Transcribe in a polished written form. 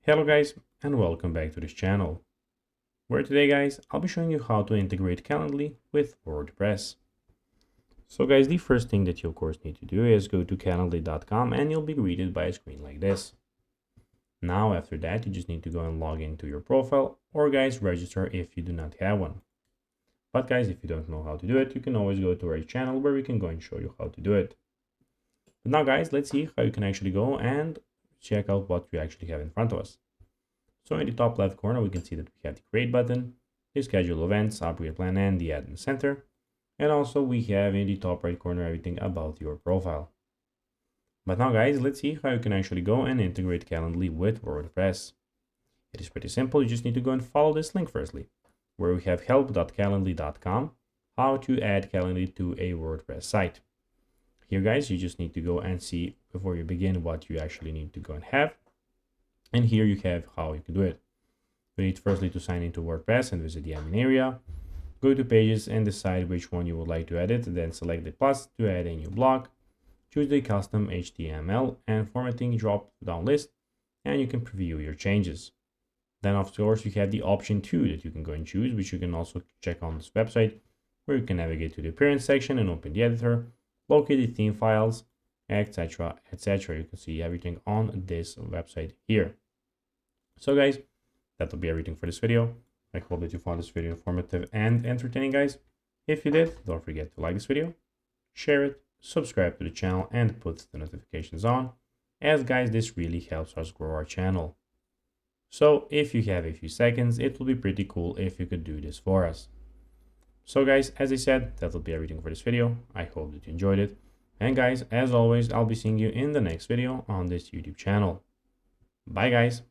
Hello guys, and welcome back to this channel, where today guys, I'll be showing you how to integrate Calendly with WordPress. So guys, the first thing that you of course need to do is go to calendly.com and you'll be greeted by a screen like this. Now after that, you just need to go and log into your profile, or guys, register if you do not have one. But guys, if you don't know how to do it, you can always go to our channel where we can go and show you how to do it. But now guys, let's see how you can actually go and check out what we actually have in front of us. So in the top left corner, we can see that we have the create button, the schedule events, upgrade plan, and the admin center. And also we have in the top right corner everything about your profile. But now guys, let's see how you can actually go and integrate Calendly with WordPress. It is pretty simple. You just need to go and follow this link firstly, where we have help.calendly.com, how to add Calendly to a WordPress site. Here guys, you just need to go and see before you begin what you actually need to go and have. And here you have how you can do it. You need firstly to sign into WordPress and visit the admin area. Go to pages and decide which one you would like to edit. Then select the plus to add a new block. Choose the custom HTML and formatting drop down list, and you can preview your changes. Then of course you have the option 2 that you can go and choose, which you can also check on this website, where you can navigate to the appearance section and open the editor, locate the theme files, etc, etc. You can see everything on this website here. So guys, that will be everything for this video. I hope that you found this video informative and entertaining guys. If you did, don't forget to like this video, share it, subscribe to the channel, and put the notifications on, as guys, this really helps us grow our channel. So if you have a few seconds, it will be pretty cool if you could do this for us. So guys, as I said, that will be everything for this video. I hope that you enjoyed it. And guys, as always, I'll be seeing you in the next video on this YouTube channel. Bye guys.